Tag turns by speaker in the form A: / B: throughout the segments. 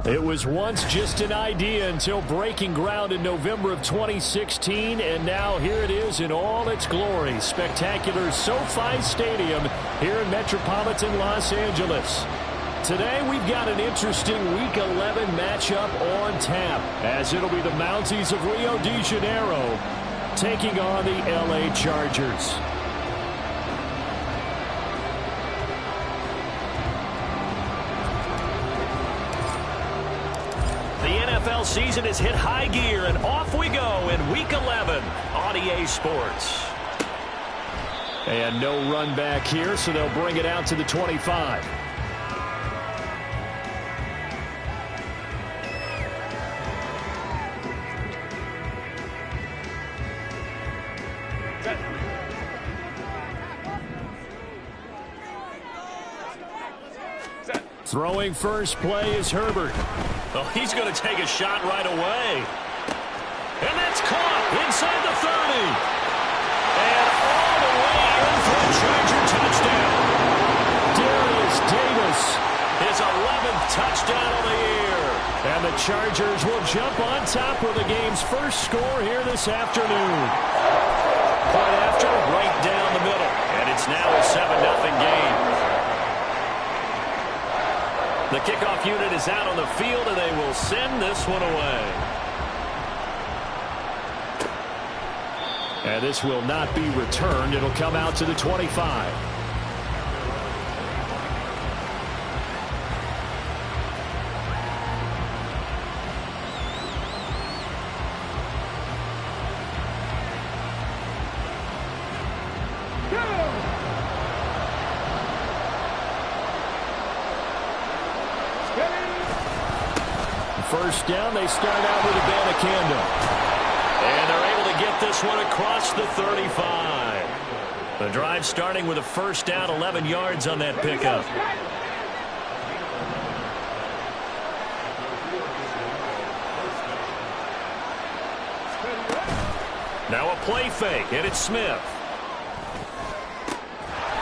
A: It was once just an idea until breaking ground in November of 2016, and now here it is in all its glory. Spectacular SoFi Stadium here in metropolitan Los Angeles. Today we've got an interesting Week 11 matchup on tap, as it'll be the Mounties of Rio de Janeiro taking on the LA Chargers.
B: NFL season has hit high gear, and off we go in Week 11 on EA Sports.
A: And no run back here, so they'll bring it out to the 25. Throwing first play is Herbert.
B: Oh, he's going to take a shot right away. And that's caught inside the 30. And all the way in for a Charger touchdown.
A: Darius Davis.
B: His 11th touchdown of the year.
A: And the Chargers will jump on top of the game's first score here this afternoon.
B: Point after, right down the middle. And it's now a 7-0 game. The kickoff unit is out on the field, and they will send this one away.
A: And this will not be returned. It'll come out to the 25. First down, they start out with Erb1-718.
B: And they're able to get this one across the 35. The drive starting with a first down, 11 yards on that pickup. Now a play fake, and it's Smith.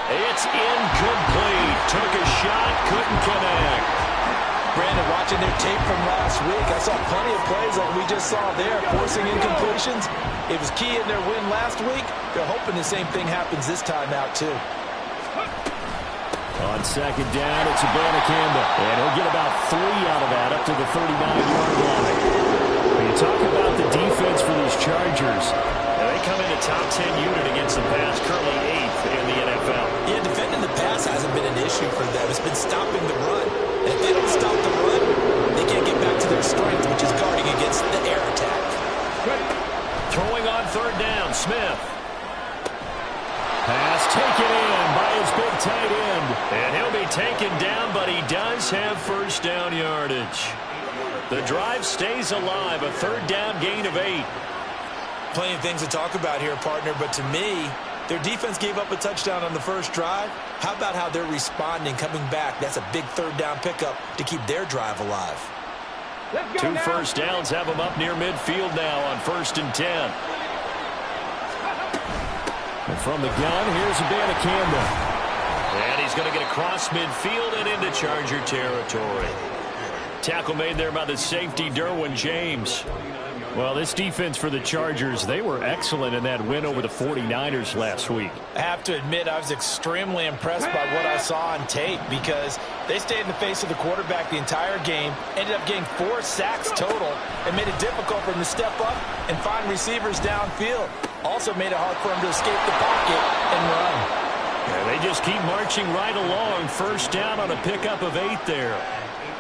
B: It's incomplete. Took a shot, couldn't connect.
C: Brandon, watching their tape from last week, I saw plenty of plays like we just saw there, forcing incompletions. It was key in their win last week. They're hoping the same thing happens this time out, too.
A: On second down, it's Erb1-718. And he'll get about 3 out of that, up to the 39-yard line. When you talk about the defense for these Chargers,
B: they come in a top 10 unit against the pass, currently 8th in the NFL.
C: Yeah, defending the pass hasn't been an issue for them. It's been stopping the run. And if they don't stop the run, they can't get back to their strength, which is guarding against the air attack.
B: Throwing on third down, Smith.
A: Pass taken in by his big tight end.
B: And he'll be taken down, but he does have first down yardage. The drive stays alive, a third down gain of 8.
C: Plenty of things to talk about here, partner, but to me, their defense gave up a touchdown on the first drive. How about how they're responding, coming back? That's a big third down pickup to keep their drive alive.
B: 2 first downs have them up near midfield now on 1st and 10.
A: And from the gun, here's Erb1-718.
B: And he's going to get across midfield and into Charger territory. Tackle made there by the safety, Derwin James.
A: Well, this defense for the Chargers, they were excellent in that win over the 49ers last week.
C: I have to admit, I was extremely impressed by what I saw on tape because they stayed in the face of the quarterback the entire game, ended up getting 4 sacks total, and made it difficult for him to step up and find receivers downfield. Also made it hard for him to escape the pocket and run.
A: Yeah, they just keep marching right along. First down on a pickup of 8 there.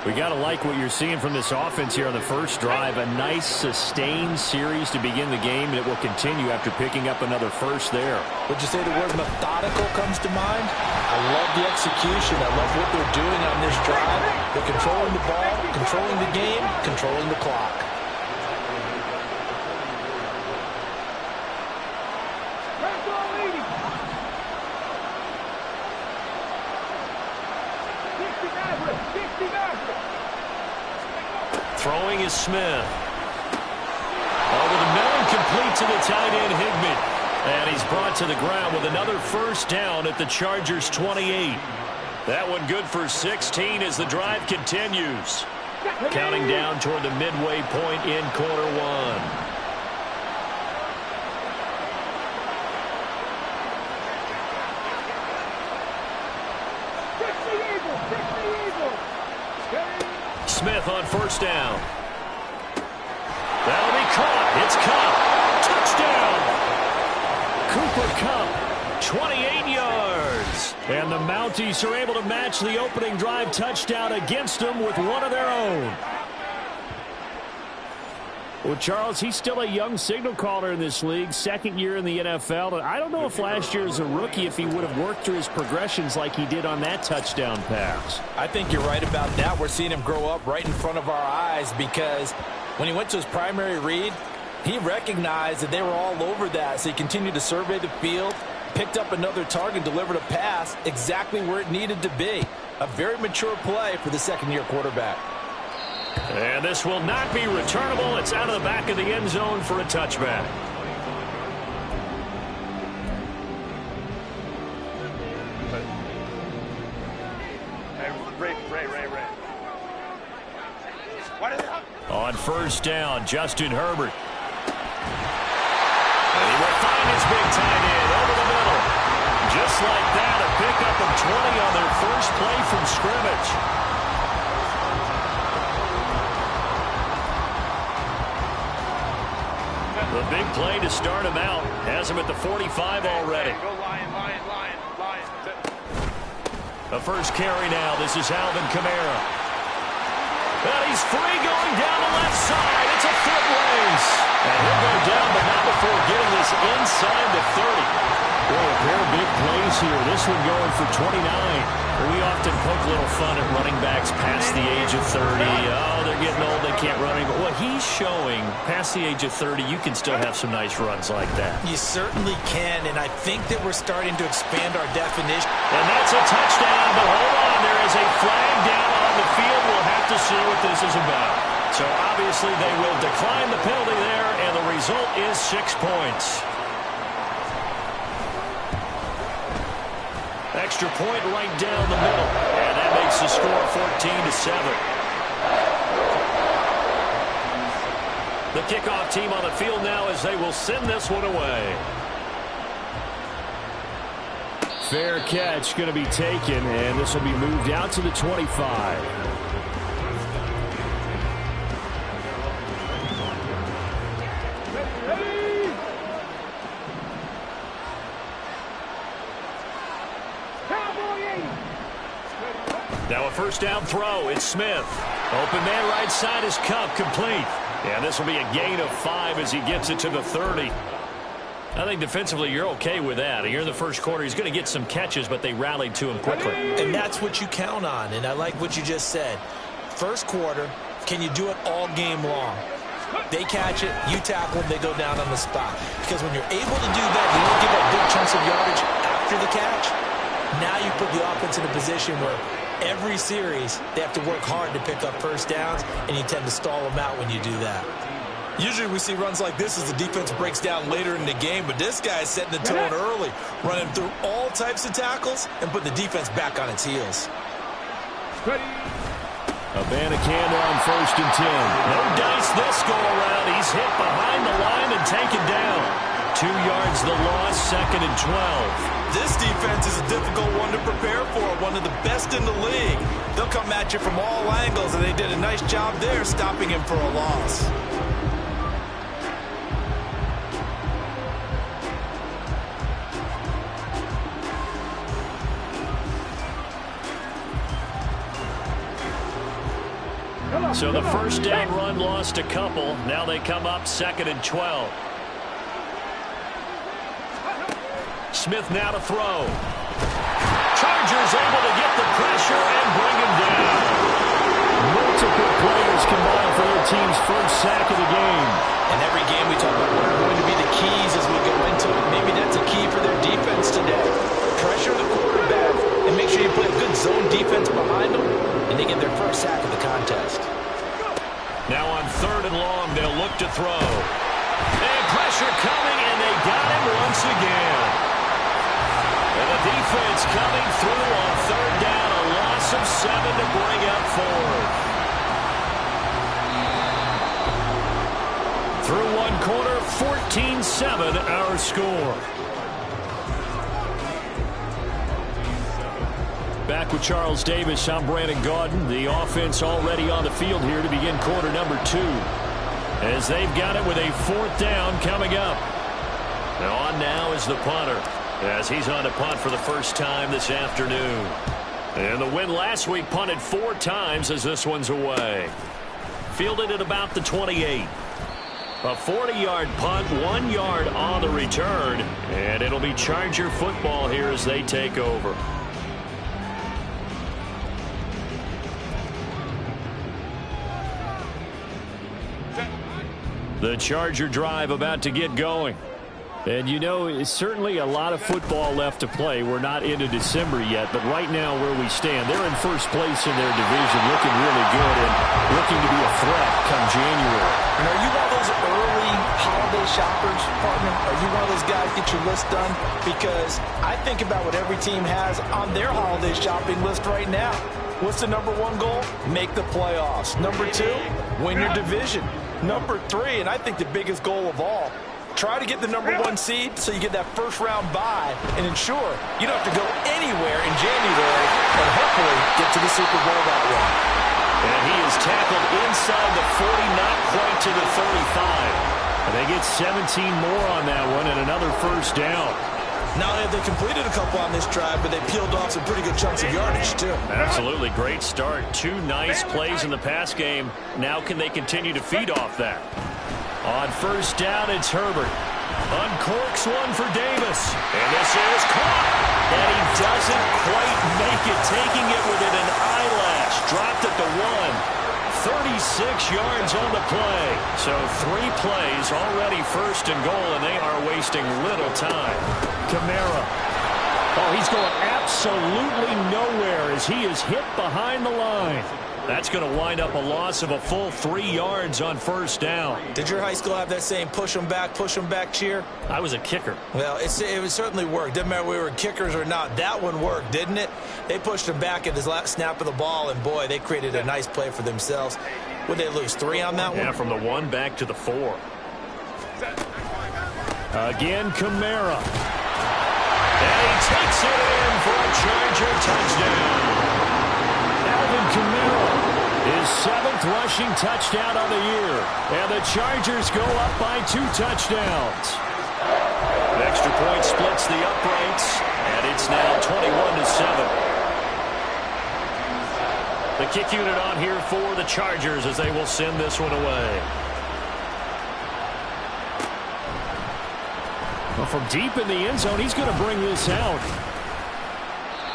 A: We got to like what you're seeing from this offense here on the first drive. A nice, sustained series to begin the game, and it will continue after picking up another first there.
C: Would you say the word methodical comes to mind? I love the execution. I love what they're doing on this drive. They're controlling the ball, controlling the game, controlling the clock.
B: Throwing is Smith. Over the middle, complete to the tight end, Higbee. And he's brought to the ground with another first down at the Chargers' 28.
A: That one good for 16 as the drive continues. Counting down toward the midway point in quarter one. Smith on first down. That'll be caught. It's Cooper Kupp, 28 yards. And the Mounties are able to match the opening drive touchdown against them with one of their own. Well, Charles, he's still a young signal caller in this league, second year in the NFL. And I don't know if last year as a rookie, if he would have worked through his progressions like he did on that touchdown pass.
C: I think you're right about that. We're seeing him grow up right in front of our eyes because when he went to his primary read, he recognized that they were all over that. So he continued to survey the field, picked up another target, delivered a pass exactly where it needed to be. A very mature play for the second-year quarterback.
A: And this will not be returnable. It's out of the back of the end zone for a touchback. On first down, Justin Herbert. And he will find his big tight end over the middle. Just like that, a pickup of 20 on their first play from scrimmage. The big play to start him out. Has him at the 45 already.
D: Go Lion.
A: The first carry now. This is Alvin Kamara. And he's free going down the left side. It's a foot race. And he'll go down, but not before getting this inside the 30. Boy, a pair of big plays here. This one going for 29. We often poke a little fun at running backs past the age of 30. Oh, they're getting old, they can't run anymore. Well, he's showing past the age of 30, you can still have some nice runs like that.
C: You certainly can, and I think that we're starting to expand our definition.
A: And that's a touchdown, but hold on, there is a flag down on the field. We'll have to see what this is about. So obviously they will decline the penalty there, and the result is 6 points. Extra point right down the middle. And that makes the score 14-7. The kickoff team on the field now as they will send this one away. Fair catch going to be taken, and this will be moved out to the 25. Now a first down throw. It's Smith. Open man right side is Kupp, complete. And this will be a gain of 5 as he gets it to the 30. I think defensively you're okay with that. You're in the first quarter. He's going to get some catches, but they rallied to him quickly.
C: And that's what you count on, and I like what you just said. First quarter, can you do it all game long? They catch it, you tackle them, they go down on the spot. Because when you're able to do that, you don't give up big chunks of yardage after the catch. Now you put the offense in a position where every series, they have to work hard to pick up first downs, and you tend to stall them out when you do that. Usually we see runs like this as the defense breaks down later in the game, but this guy is setting the tone early, running through all types of tackles and putting the defense back on its heels.
A: Abanikanda on first and 10. No dice this go around. He's hit behind the line and taken down. 2 yards the loss, second and 12.
C: This defense is a difficult one to prepare for, one of the best in the league. They'll come at you from all angles, and they did a nice job there stopping him for a loss.
A: So the first down run lost a couple. Now they come up second and 12. Smith now to throw. Chargers able to get the pressure and bring him down. Multiple players combined for their team's first sack of the game.
C: And every game we talk about what are going to be the keys as we go into it. Maybe that's a key for their defense today. Pressure the quarterback and make sure you play a good zone defense behind them, and they get their first sack of the contest.
A: Now on third and long, they'll look to throw. And pressure coming, and they got him once again. And the defense coming through on third down, a
B: loss of 7 to bring up fourth. Through one quarter, 14-7 our score. Back with Charles Davis, I'm Brandon Gaudin. The offense already on the field here to begin quarter number 2. As they've got it with a 4th down coming up. And on now is the punter, as he's on to punt for the first time this afternoon. And the win last week, punted 4 times as this one's away. Fielded at about the 28. A 40-yard punt, 1 yard on the return. And it'll be Charger football here as they take over. The Charger drive about to get going. And you know, it's certainly a lot of football left to play. We're not into December yet, but right now where we stand, they're in first place in their division, looking really good and looking to be a threat come January.
C: And are you one of those early holiday shoppers, partner? Are you one of those guys get your list done? Because I think about what every team has on their holiday shopping list right now. What's the number 1 goal? Make the playoffs. Number 2, win your division. Number 3, and I think the biggest goal of all, try to get the number 1 seed so you get that first-round bye and ensure you don't have to go anywhere in January and hopefully get to the Super Bowl that way.
B: And he is tackled inside the 40, not quite to the 35. And they get 17 more on that one and another first down.
C: Not only have they completed a couple on this drive, but they peeled off some pretty good chunks of yardage, too.
B: Absolutely. Great start. 2 nice plays in the pass game. Now can they continue to feed off that? On first down, it's Herbert. Uncorks one for Davis. And this is caught. And he doesn't quite make it, taking it within an eyelash. Dropped at the 1. 36 yards on the play. So 3 plays, already first and goal, and they are wasting little time. Kamara. Oh, he's going absolutely nowhere as he is hit behind the line. That's going to wind up a loss of a full 3 yards on first down.
C: Did your high school have that saying, push them back cheer?
B: I was a kicker.
C: Well, it certainly worked. Didn't matter if we were kickers or not. That one worked, didn't it? They pushed him back at his last snap of the ball, and boy, they created a nice play for themselves. Would they lose 3 on that one?
B: Yeah, from the 1 back to the 4. Again, Kamara. And he takes it in for a Charger touchdown. Alvin Kamara, his 7th rushing touchdown on the year. And the Chargers go up by 2 touchdowns. An extra point splits the uprights, and it's now 21-7. The kick unit on here for the Chargers as they will send this one away. Well, from deep in the end zone, he's going to bring this out.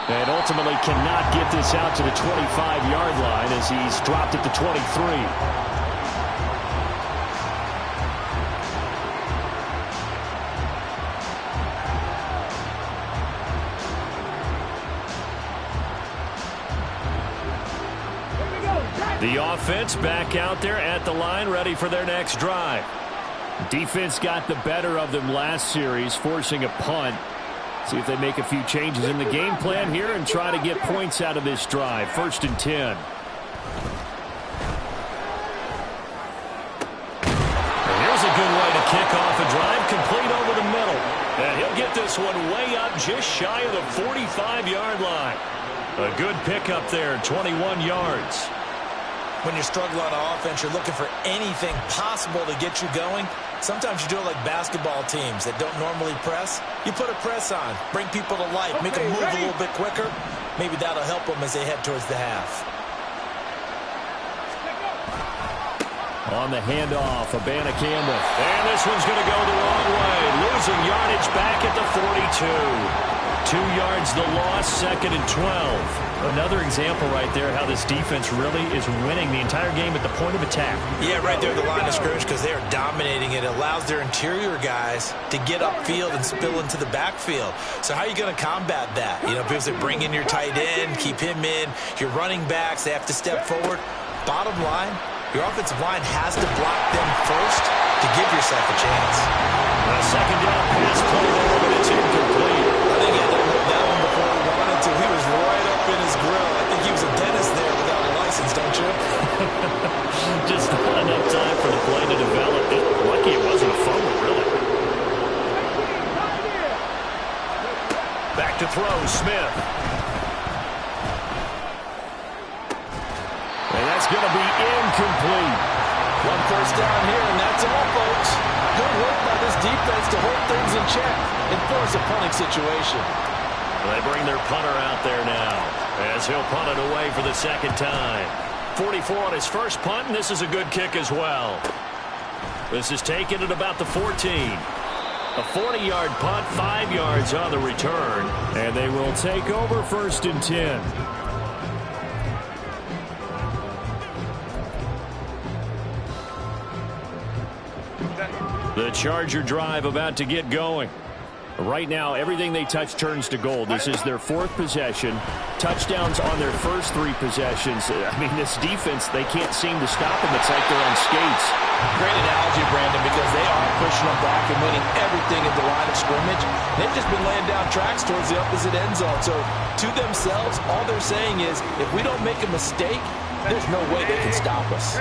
B: And ultimately cannot get this out to the 25-yard line as he's dropped at the 23. The offense back out there at the line, ready for their next drive. Defense got the better of them last series, forcing a punt. See if they make a few changes in the game plan here and try to get points out of this drive. 1st and 10. And here's a good way to kick off a drive, complete over the middle. And he'll get this one way up just shy of the 45-yard line. A good pickup there, 21 yards.
C: When you're struggling on offense, you're looking for anything possible to get you going. Sometimes you do it like basketball teams that don't normally press. You put a press on, bring people to life, make them move a little bit quicker. Maybe that'll help them as they head towards the half.
B: On the handoff, Campbell. And this one's going to go the wrong way. Losing yardage back at the 42. 2 yards the loss, 2nd and 12. Another example right there how this defense really is winning the entire game at the point of attack.
C: Yeah, right there at the line of scrimmage because they are dominating it. It allows their interior guys to get upfield and spill into the backfield. So how are you going to combat that? You know, because they bring in your tight end, keep him in. Your running backs, they have to step forward. Bottom line, your offensive line has to block them first to give yourself a chance.
B: A 2nd down pass play there, but it's incomplete.
C: I think he had to look that one before he wanted to. He was right up in his grill. I think he was a
B: To throw, Smith.
A: And that's going to be incomplete.
C: One first down here, and that's all, folks. Good work by this defense to hold things in check and force a punting situation.
B: They bring their punter out there now as he'll punt it away for the second time. 44 on his first punt, and this is a good kick as well. This is taken at about the 14. A 40-yard punt, 5 yards on the return.
A: And they will take over 1st and 10. The Charger drive about to get going. Right now, everything they touch turns to gold. This is their 4th possession. Touchdowns on their first 3 possessions. I mean, this defense, they can't seem to stop them. It's like they're on skates.
C: Great analogy, Brandon, because they are pushing them back and winning everything at the line of scrimmage. They've just been laying down tracks towards the opposite end zone. So, to themselves, all they're saying is, if we don't make a mistake, there's no way they can stop us.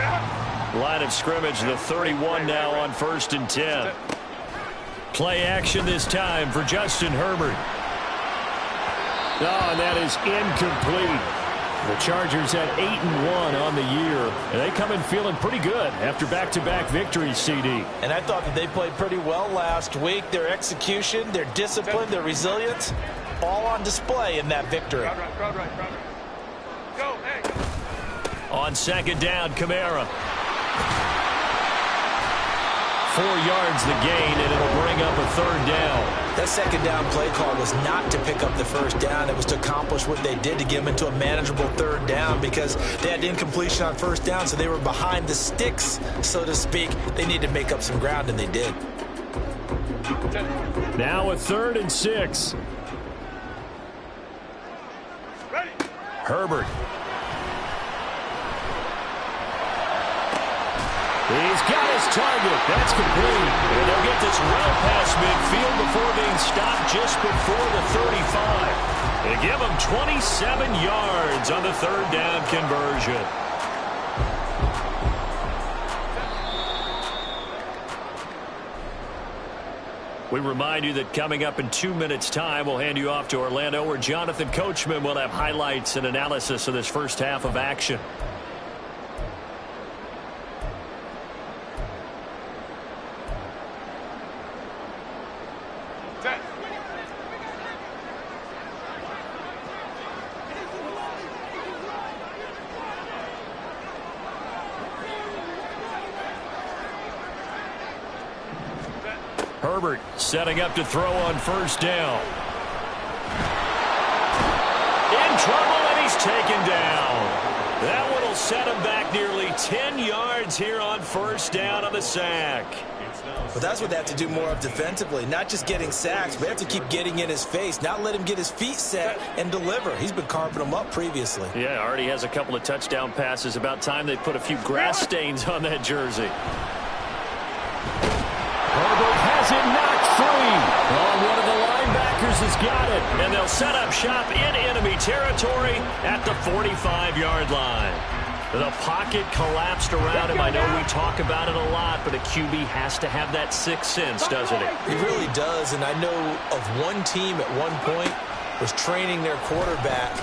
B: Line of scrimmage, the 31 now on 1st and 10.
A: Play action this time for Justin Herbert. Oh, and that is incomplete. The Chargers at 8-1 on the year. And they come in feeling pretty good after back-to-back victories, CD.
C: And I thought that they played pretty well last week. Their execution, their discipline, their resilience, all on display in that victory.
D: Go, hey.
B: On second down, Kamara.
A: 4 yards the gain, and it'll bring up a 3rd down.
C: That second down play call was not to pick up the first down. It was to accomplish what they did to get them into a manageable 3rd down because they had incompletion on first down, so they were behind the sticks, so to speak. They needed to make up some ground, and they did.
A: Now a 3rd and 6.
D: Ready.
A: Herbert. He's got his target. That's complete.
B: And they'll get this well past midfield before being stopped just before the 35. They give him 27 yards on the 3rd down conversion. We remind you that coming up in 2 minutes' time, we'll hand you off to Orlando, where Jonathan Coachman will have highlights and analysis of this first half of action.
A: Herbert setting up to throw on 1st down.
B: In trouble, and he's taken down. That one will set him back nearly 10 yards here on 1st down on the sack.
C: But that's what they have to do more of defensively, not just getting sacks, but they have to keep getting in his face, not let him get his feet set and deliver. He's been carving them up previously.
B: Yeah, already has a couple of touchdown passes. About time they put a few grass stains on that jersey.
A: Herbert has it knocked free. Oh, one of the linebackers has got it.
B: And they'll set up shop in enemy territory at the 45-yard line. The pocket collapsed around him. I know we talk about it a lot, but a QB has to have that sixth sense, doesn't it?
C: He really does, and I know of one team at one point was training their quarterback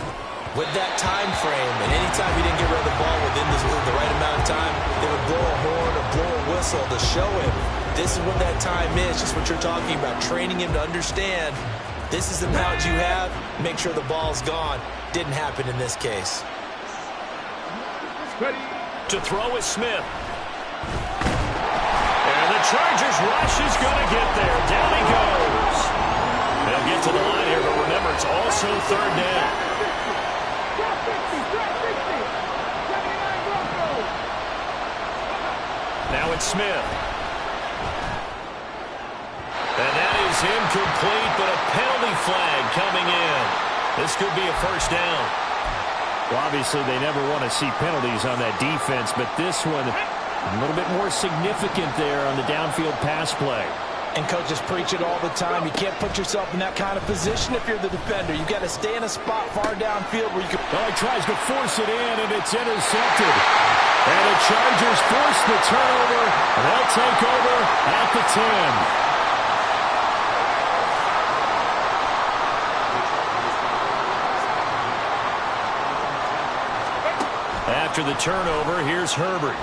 C: with that time frame, and anytime he didn't get rid of the ball within the right amount of time, they would blow a horn or blow a whistle to show him this is what that time is, just what you're talking about, training him to understand this is the amount you have, make sure the ball's gone. Didn't happen in this case.
D: Ready.
B: To throw is Smith. And the Chargers rush is going to get there. Down he goes. They'll get to the line here, but remember, it's also 3rd down. Now it's Smith. And that is incomplete, but a penalty flag coming in. This could be a 1st down.
A: Well, obviously, they never want to see penalties on that defense, but this one a little bit more significant there on the downfield pass play.
C: And coaches preach it all the time. You can't put yourself in that kind of position if you're the defender. You've got to stay in a spot far downfield where you can...
A: Oh, he tries to force it in, and it's intercepted. And the Chargers force the turnover, and they'll take over at the 10.
B: After the turnover, here's Herbert.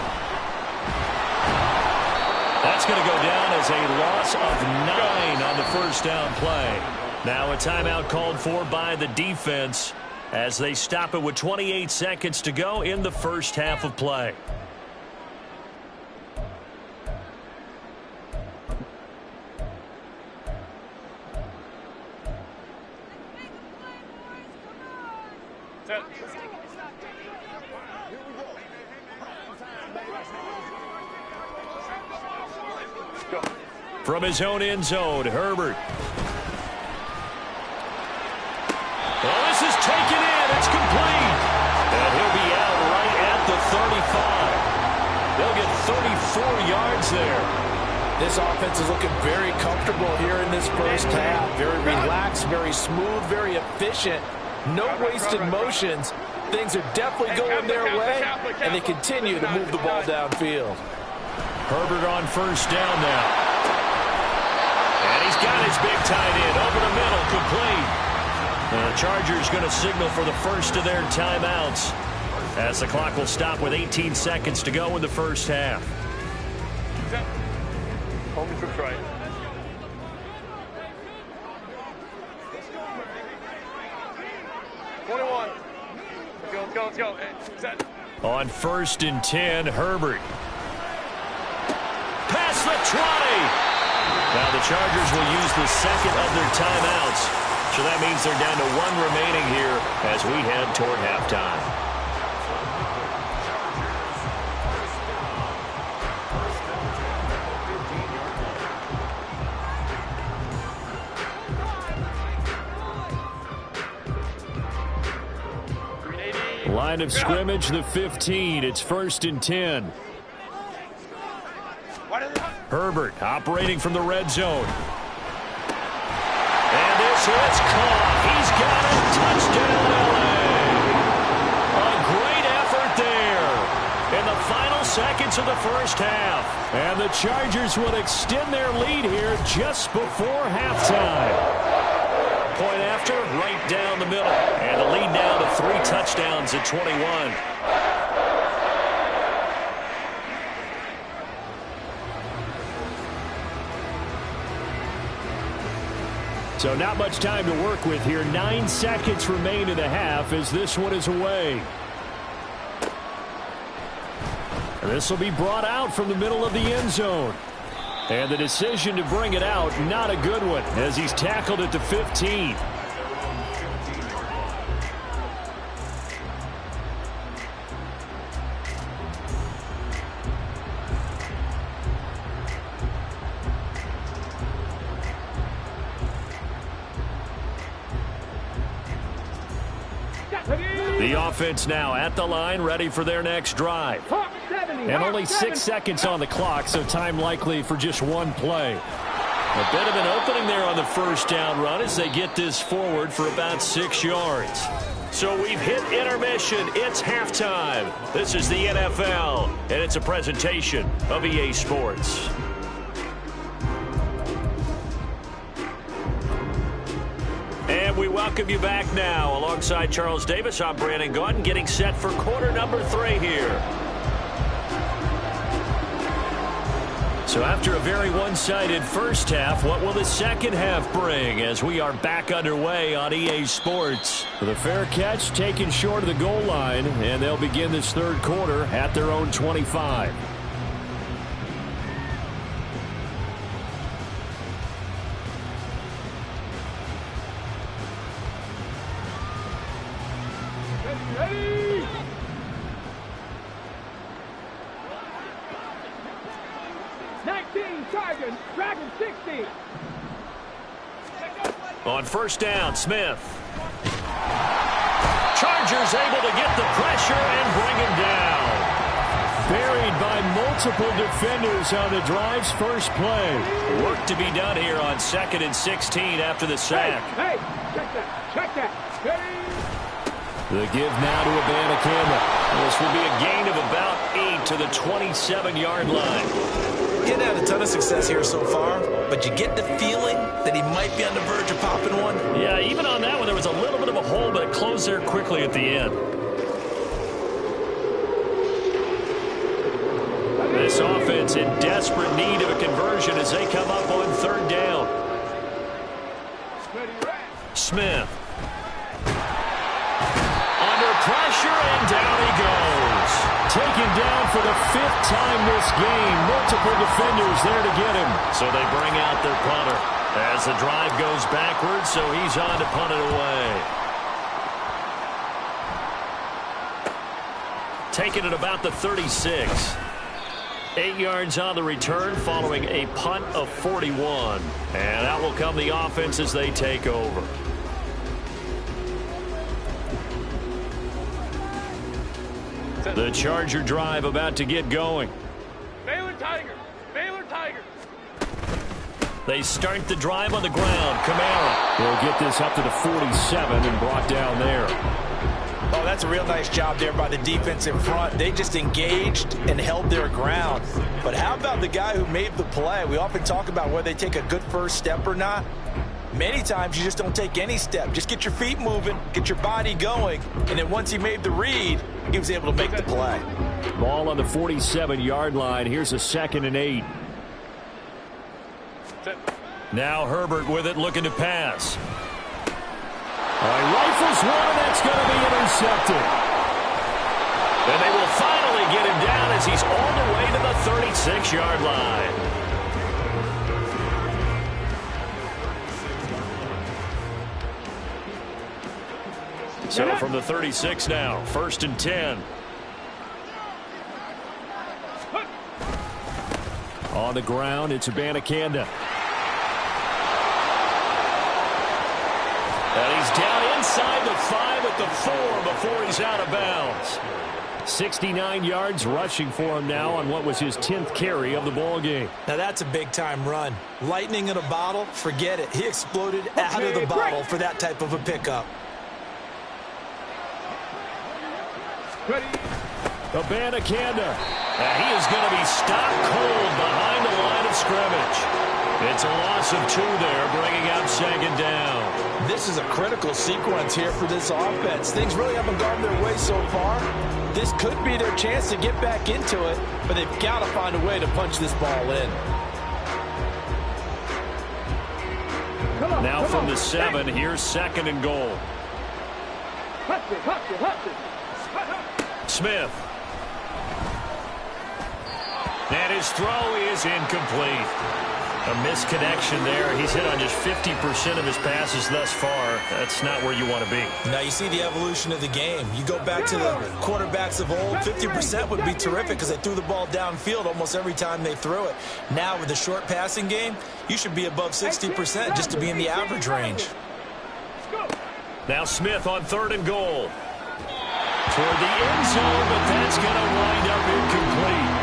B: That's going to go down as a loss of 9 on the first down play. Now a timeout called for by the defense as they stop it with 28 seconds to go in the first half of play. From his own end zone, Herbert. Well, this is taken in. It's complete. And he'll be out right at the 35. They'll get 34 yards there.
C: This offense is looking very comfortable here in this first half. Very relaxed, very smooth, very efficient. No wasted motions. Things are definitely going their way, and they continue to move the ball downfield.
B: Herbert on first down now. And he's got his big tight end over the middle, complete. And the Chargers going to signal for the first of their timeouts as the clock will stop with 18 seconds to go in the first half.
D: Home trips right. Let's go. Set.
B: On first and 10, Herbert. Past the 20. Now the Chargers will use the second of their timeouts. So that means they're down to 1 remaining here as we head toward halftime. Line of scrimmage, the 15. It's first and 10. Herbert operating from the red zone. And this is caught. He's got it. Touchdown, LA. A great effort there in the final seconds of the first half. And the Chargers will extend their lead here just before halftime. Point after, right down the middle. And the lead now to 3 touchdowns at 21. So not much time to work with here. 9 seconds remain in the half as this one is away. And this will be brought out from the middle of the end zone. And the decision to bring it out, not a good one, as he's tackled at the 15. The offense now at the line, ready for their next drive. And only 6 seconds on the clock, so time likely for just one play. A bit of an opening there on the first down run as they get this forward for about 6 yards. So we've hit intermission. It's halftime. This is the NFL, and it's a presentation of EA Sports. And we welcome you back now. Alongside Charles Davis, I'm Brandon Gaudin, getting set for quarter number 3 here. So after a very one-sided first half, what will the second half bring as we are back underway on EA Sports? The fair catch taken short of the goal line, and they'll begin this third quarter at their own 25. On first down, Smith. Chargers able to get the pressure and bring him down. Buried by multiple defenders on the drive's first play. Work to be done here on 2nd and 16 after the sack.
D: Hey, check that.
B: The give now to Abanikanda. This will be a gain of about 8 to the 27-yard line.
C: He hasn't had a ton of success here so far, but you get the feeling that he might be on the verge of popping one.
B: Yeah, even on that one, there was a little bit of a hole, but it closed there quickly at the end.
A: offense in desperate need of a conversion as they come up on third down. Smith. Under pressure, and down he goes. Taken down for the 5th time this game. Multiple defenders there to get him. So they bring out their punter as the drive goes backwards, so he's on to punt it away. Taking it about the 36. 8 yards on the return following a punt of 41. And out will come the offense as they take over. The Charger drive about to get going.
D: Baylor Tiger. Baylor Tiger.
A: They start the drive on the ground. Kamara will get this up to the 47 and brought down there.
C: Oh, that's a real nice job there by the defense in front. They just engaged and held their ground. But how about the guy who made the play? We often talk about whether they take a good first step or not. Many times you just don't take any step. Just get your feet moving, get your body going, and then once he made the read, he was able to make the play.
A: Ball on the 47-yard line. Here's a 2nd and 8. Now Herbert with it, looking to pass. Rifles one, that's going to be intercepted. And they will finally get him down as he's all the way to the 36-yard line. So from the 36 now, 1st and 10. On the ground, it's Abanikanda. And he's down inside the 5 at the 4 before he's out of bounds. 69 yards rushing for him now on what was his 10th carry of the ball game.
C: Now that's a big-time run. Lightning in a bottle, forget it. He exploded out of the bottle for that type of a pickup.
A: Abanikanda. And he is going to be stopped cold behind the line of scrimmage. It's a loss of 2 there, bringing up 2nd down.
C: This is a critical sequence here for this offense. Things really haven't gone their way so far. This could be their chance to get back into it, but they've got to find a way to punch this ball in.
A: Now from the 7, here's 2nd and goal. Smith. And his throw is incomplete. A misconnection there. He's hit on just 50% of his passes thus far. That's not where you want to be.
C: Now you see the evolution of the game. You go back to the quarterbacks of old, 50% would be terrific because they threw the ball downfield almost every time they threw it. Now with the short passing game, you should be above 60% just to be in the average range.
A: Now Smith on 3rd and goal. Toward the end zone, but that's going to wind up incomplete.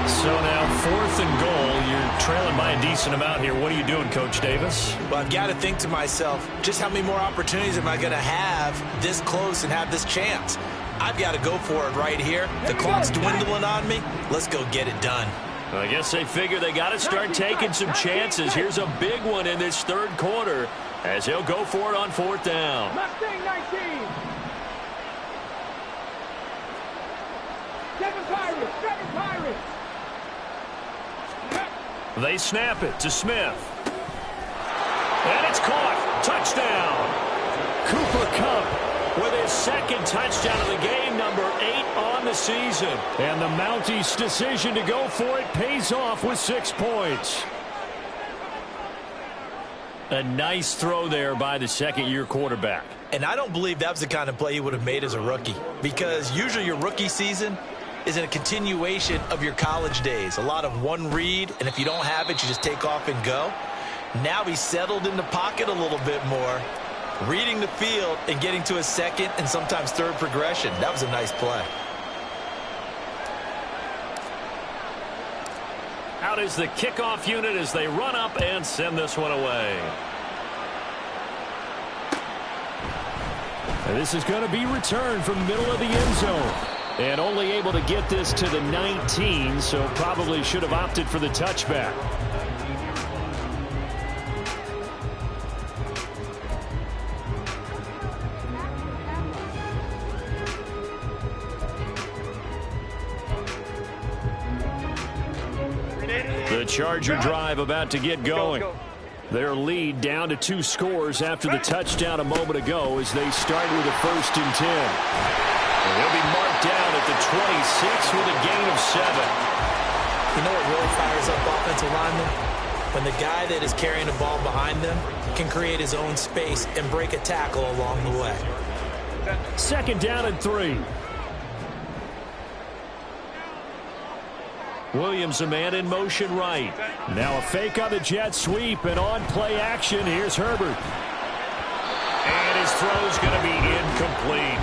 A: So now 4th and goal. You're trailing by a decent amount here. What are you doing, Coach Davis?
C: Well, I've got to think to myself, just how many more opportunities am I going to have this close and have this chance? I've got to go for it right here. The clock's dwindling on me. Let's go get it done.
A: I guess they figure they got to start taking some chances. Here's a big one in this 3rd quarter as he'll go for it on 4th down.
D: Mustang 19. 7 Pirates. 7 Pirates.
A: They snap it to Smith. And it's caught. Touchdown. Cooper Kupp with his 2nd touchdown of the game, number 8 on the season. And the Mounties' decision to go for it pays off with 6 points. A nice throw there by the 2nd-year quarterback.
C: And I don't believe that was the kind of play he would have made as a rookie, because usually your rookie season is in a continuation of your college days. A lot of one read, and if you don't have it, you just take off and go. Now he's settled in the pocket a little bit more, reading the field and getting to a 2nd and sometimes 3rd progression. That was a nice play.
A: Out is the kickoff unit as they run up and send this one away. And this is going to be returned from the middle of the end zone. And only able to get this to the 19, so probably should have opted for the touchback. Charger drive about to get going. Their lead down to 2 scores after the touchdown a moment ago as they start with a 1st and 10. And he'll be marked down at the 26 with a gain of 7.
C: You know what really fires up offensive linemen? When the guy that is carrying the ball behind them can create his own space and break a tackle along the way.
A: 2nd down and 3. Williams, a man in motion right. Now a fake on the jet sweep, and on play action, here's Herbert.
B: And his throw's going to be incomplete.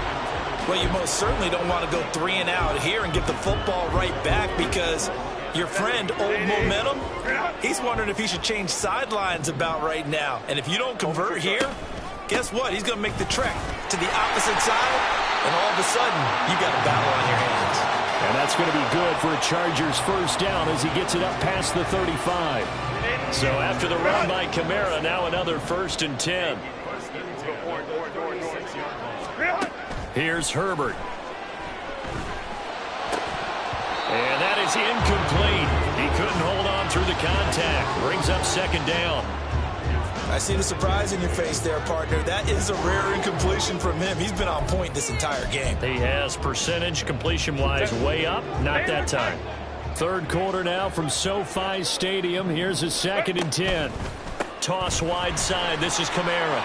C: Well, you most certainly don't want to go 3 and out here and give the football right back, because your friend, Old Momentum, he's wondering if he should change sidelines about right now. And if you don't convert here, guess what? He's going to make the trek to the opposite side, and all of a sudden, you got a battle on your hands.
A: And that's going to be good for a Chargers 1st down as he gets it up past the 35.
B: So after the run by Kamara, now another 1st and 10.
A: Here's Herbert.
B: And that is incomplete. He couldn't hold on through the contact. Brings up 2nd down.
C: I see the surprise in your face there, partner. That is a rare incompletion from him. He's been on point this entire game.
B: He has percentage completion-wise way up. Not that time.
A: 3rd quarter now from SoFi Stadium. Here's a 2nd and 10.
B: Toss wide side. This is Kamara.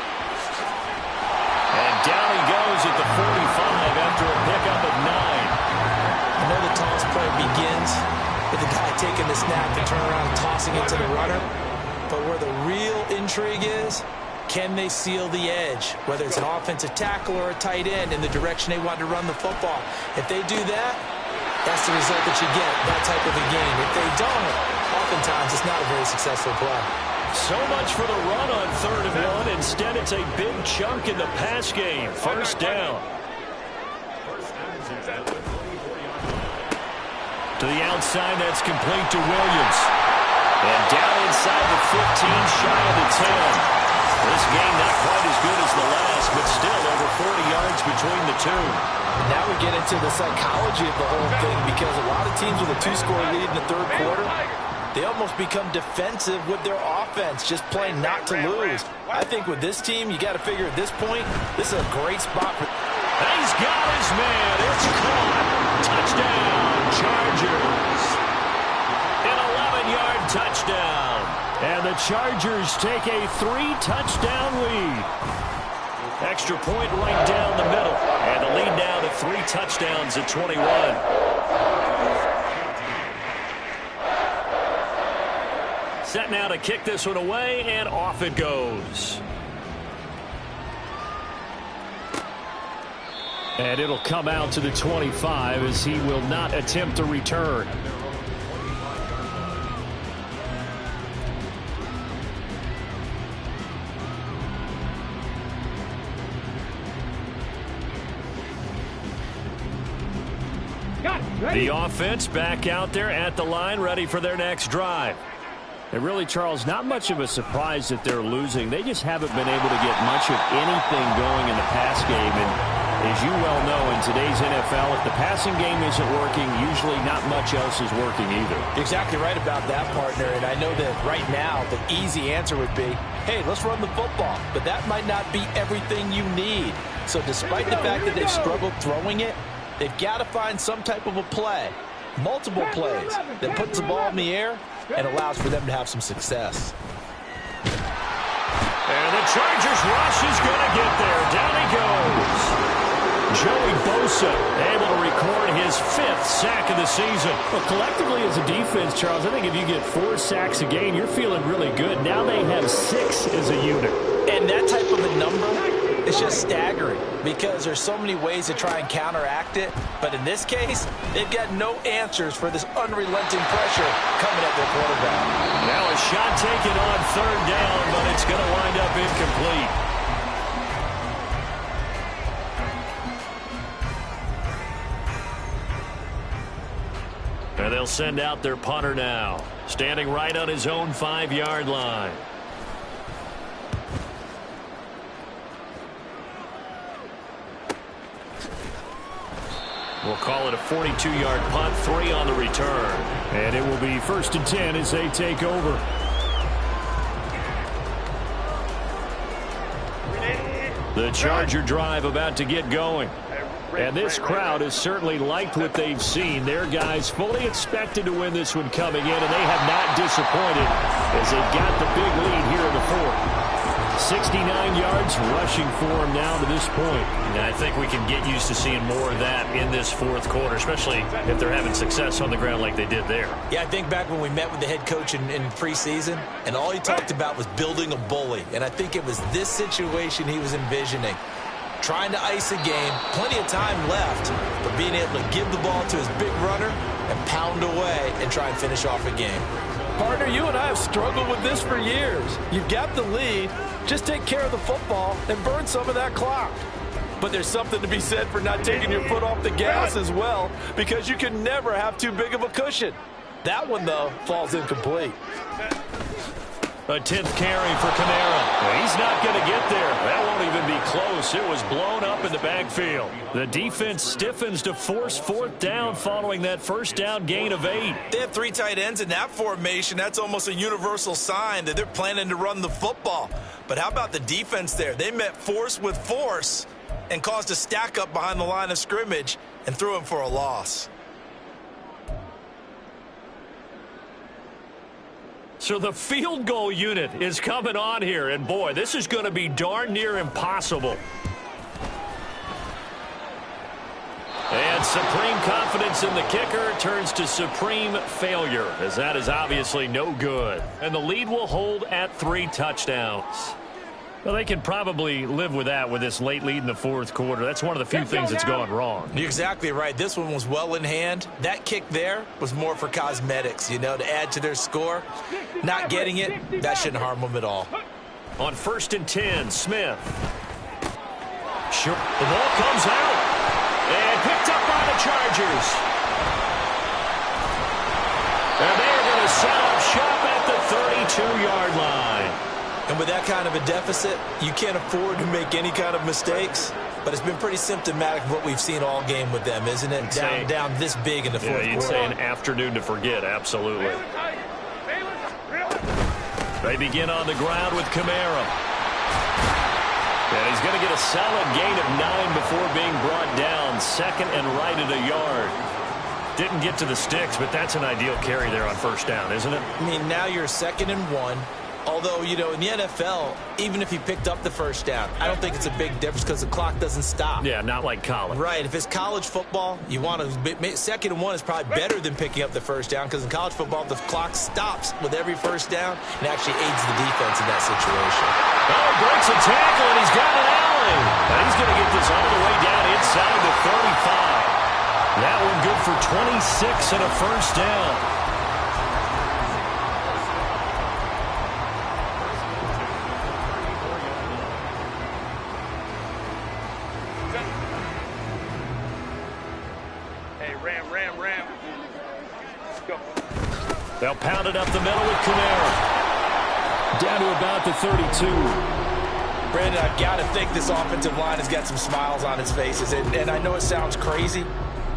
B: And down he goes at the 45 after a pickup of 9.
C: I know the toss play begins with the guy taking the snap and turn around and tossing it to the runner. But where the real intrigue is, can they seal the edge? Whether it's an offensive tackle or a tight end in the direction they want to run the football. If they do that, that's the result that you get, that type of a game. If they don't, oftentimes it's not a very successful play.
B: So much for the run on 3rd and 1. Instead, it's a big chunk in the pass game. 1st down.
A: To the outside, that's complete to Williams.
B: And down inside the 15, shy of the 10. This game not quite as good as the last, but still over 40 yards between the two.
C: Now we get into the psychology of the whole thing, because a lot of teams with a 2-score lead in the 3rd quarter, they almost become defensive with their offense, just playing not to lose. I think with this team, you got to figure at this point, this is a great spot for...
B: He's got his man. It's caught. Touchdown, Chargers. An 11-yard touchdown.
A: And the Chargers take a 3-touchdown lead.
B: Extra point right down the middle. And the lead now to 3 touchdowns at 21. Set now to kick this one away, and off it goes.
A: And it'll come out to the 25 as he will not attempt a return. The offense back out there at the line, ready for their next drive. And really, Charles, not much of a surprise that they're losing. They just haven't been able to get much of anything going in the pass game. And as you well know, in today's NFL, if the passing game isn't working, usually not much else is working either.
C: You're exactly right about that, partner. And I know that right now the easy answer would be, hey, let's run the football. But that might not be everything you need. So despite the fact that they've struggled throwing it, they've got to find some type of a play, multiple plays, that puts the ball in the air and allows for them to have some success.
B: And the Chargers rush is going to get there. Down he goes.
A: Joey Bosa able to record his 5th sack of the season. Well, collectively as a defense, Charles, I think if you get 4 sacks a game, you're feeling really good. Now they have 6 as a unit.
C: And that type of a number is just staggering because there's so many ways to try and counteract it. But in this case, they've got no answers for this unrelenting pressure coming at their quarterback.
B: Now a shot taken on 3rd down, but it's going to wind up incomplete. And they'll send out their punter now, standing right on his own 5-yard line. We'll call it a 42-yard punt, 3 on the return.
A: And it will be 1st and 10 as they take over. The Charger drive about to get going. And this crowd has certainly liked what they've seen. Their guys fully expected to win this one coming in, and they have not disappointed as they've got the big lead here in the 4th. 69 yards rushing for them now to this point.
B: And I think we can get used to seeing more of that in this 4th quarter, especially if they're having success on the ground like they did there.
C: Yeah, I think back when we met with the head coach in preseason, and all he talked about was building a bully. And I think it was this situation he was envisioning. Trying to ice a game, plenty of time left, but being able to give the ball to his big runner and pound away and try and finish off a game.
E: Partner, you and I have struggled with this for years. You've got the lead. Just take care of the football and burn some of that clock. But there's something to be said for not taking your foot off the gas as well, because you can never have too big of a cushion. That one, though, falls incomplete.
B: A 10th carry for Kamara.
A: He's not going to get there. That won't even be close. It was blown up in the backfield. The defense stiffens to force 4th down following that 1st down gain of 8.
C: They have 3 tight ends in that formation. That's almost a universal sign that they're planning to run the football. But how about the defense there? They met force with force and caused a stack up behind the line of scrimmage and threw him for a loss.
A: So the field goal unit is coming on here, and boy, this is going to be darn near impossible. And supreme confidence in the kicker turns to supreme failure, as that is obviously no good. And the lead will hold at 3 touchdowns. Well, they can probably live with that with this late lead in the 4th quarter. That's one of the few things that's gone wrong.
C: You're exactly right. This one was well in hand. That kick there was more for cosmetics, you know, to add to their score. Not getting it, that shouldn't harm them at all.
A: On 1st and 10, Smith. Sure. The ball comes out. And picked up by the Chargers. And they're going to set up shop at the 32-yard line.
C: And with that kind of a deficit, you can't afford to make any kind of mistakes. But it's been pretty symptomatic of what we've seen all game with them, isn't it? Down this big in the 4th quarter.
A: You'd say an afternoon to forget, absolutely. They begin on the ground with Kamara. And he's going to get a solid gain of 9 before being brought down. 2nd and right at a yard. Didn't get to the sticks, but that's an ideal carry there on 1st down, isn't it?
C: I mean, now you're 2nd and 1. Although, you know, in the NFL, even if he picked up the 1st down, I don't think it's a big difference because the clock doesn't stop.
A: Yeah, not like college.
C: Right. If it's college football, you want to 2nd and 1 is probably better than picking up the 1st down because in college football, the clock stops with every 1st down and actually aids the defense in that situation.
A: Oh, breaks a tackle, and he's got an alley. And he's going to get this all the way down inside the 35. That one good for 26 and a 1st down. They'll pound it up the middle with Kamara. Down to about the 32.
C: Brandon, I've got to think this offensive line has got some smiles on its faces. And I know it sounds crazy,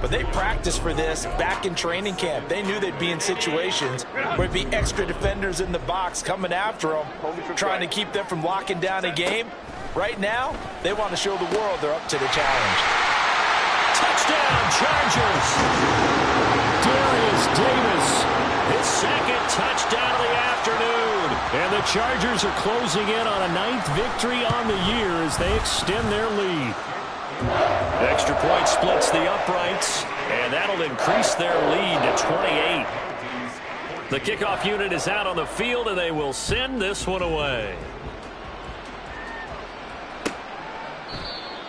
C: but they practiced for this back in training camp. They knew they'd be in situations where there'd be extra defenders in the box coming after them, trying to keep them from locking down a game. Right now, they want to show the world they're up to the challenge.
A: Touchdown, Chargers! Darius Davis, his 2nd touchdown of the afternoon. And the Chargers are closing in on a 9th victory on the year as they extend their lead. Extra point splits the uprights, and that'll increase their lead to 28. The kickoff unit is out on the field, and they will send this one away.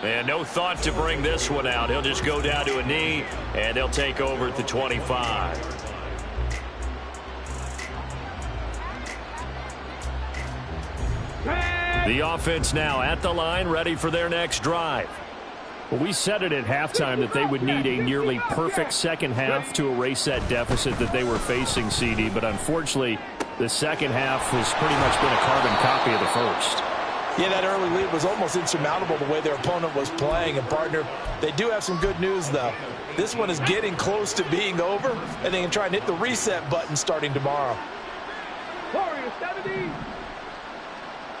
A: And no thought to bring this one out. He'll just go down to a knee, and they'll take over at the 25. The offense now at the line, ready for their next drive. Well, we said it at halftime that they would need a nearly perfect second half to erase that deficit that they were facing, CD. But unfortunately, the second half has pretty much been a carbon copy of the first.
C: Yeah, that early lead was almost insurmountable the way their opponent was playing. And, partner, they do have some good news, though. This one is getting close to being over, and they can try and hit the reset button starting tomorrow.
D: Warriors 70.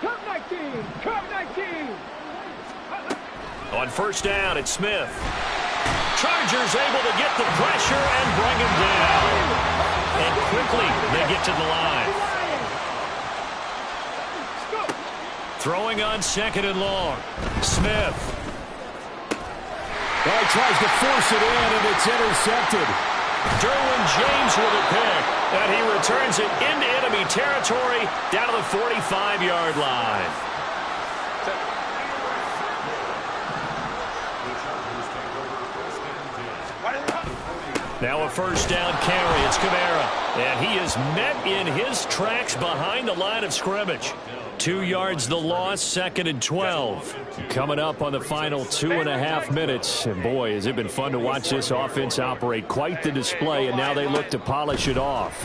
D: Curve 19. Curve 19.
B: On first down, it's Smith. Chargers able to get the pressure and bring him down. And quickly, they get to the line. Throwing on second and long. Smith.
A: Well, he tries to force it in, and it's intercepted.
B: Derwin James with a pick, and he returns it into enemy territory down to the 45-yard line. Now a first down carry. It's Kamara, and he is met in his tracks behind the line of scrimmage. 2 yards the loss, 2nd and 12. Coming up on the final 2.5 minutes. And boy, has it been fun to watch this offense operate. Quite the display, and now they look to polish it off.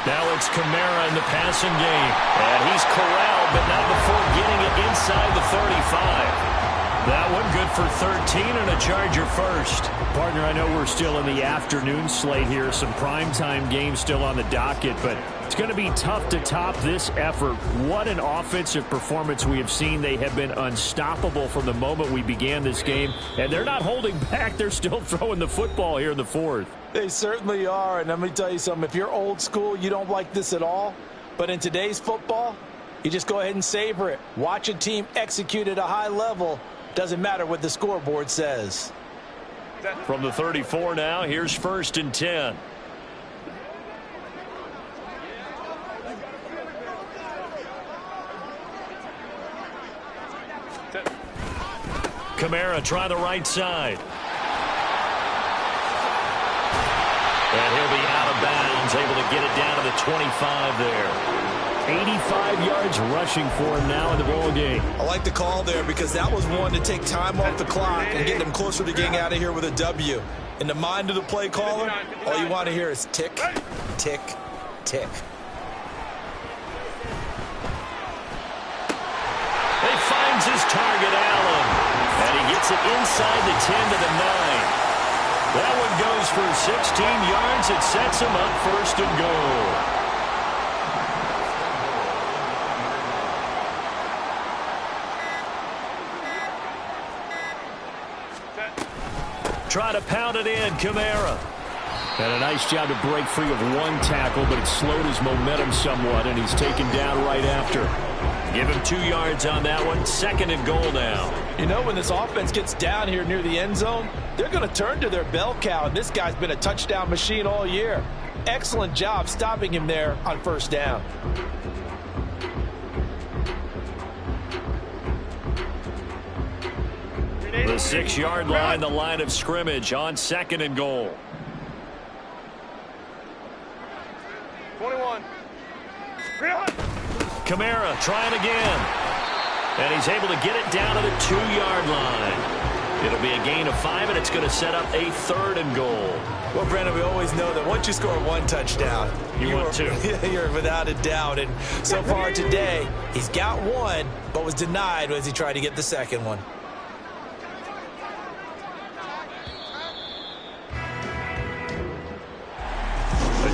B: Now it's Kamara in the passing game. And he's corralled, but not before getting it inside the 35. That one good for 13 and a Charger first.
A: Partner, I know we're still in the afternoon slate here. Some primetime games still on the docket, but it's going to be tough to top this effort. What an offensive performance we have seen. They have been unstoppable from the moment we began this game, and they're not holding back. They're still throwing the football here in the fourth.
C: They certainly are, and let me tell you something. If you're old school, you don't like this at all. But in today's football, you just go ahead and savor it. Watch a team execute at a high level. Doesn't matter what the scoreboard says.
B: From the 34 now, here's 1st and 10. Kamara try the right side. And he'll be out of bounds, able to get it down to the 25 there.
A: 85 yards rushing for him now in the ball game.
C: I like the call there because that was one to take time off the clock and get them closer to getting out of here with a W. In the mind of the play caller, all you want to hear is tick, tick, tick.
B: He finds his target, Allen. And he gets it inside the 10 to the 9. That one goes for 16 yards. It sets him up 1st and goal. Try to pound it in, Kamara.
A: And a nice job to break free of one tackle, but it slowed his momentum somewhat, and he's taken down right after.
B: Give him 2 yards on that one. 2nd and goal now.
C: You know, when this offense gets down here near the end zone, they're going to turn to their bell cow, and this guy's been a touchdown machine all year. Excellent job stopping him there on 1st down.
B: The 6-yard line, the line of scrimmage on 2nd and goal.
D: 21.
B: Kamara trying again. And he's able to get it down to the 2-yard line. It'll be a gain of 5, and it's going to set up a 3rd and goal.
C: Well, Brandon, we always know that once you score one touchdown,
B: you want two.
C: You're without a doubt. And so far today, he's got one, but was denied as he tried to get the second one.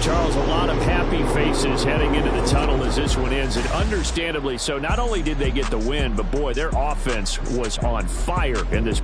A: Charles, a lot of happy faces heading into the tunnel as this one ends, and understandably so. Not only did they get the win, but boy, their offense was on fire in this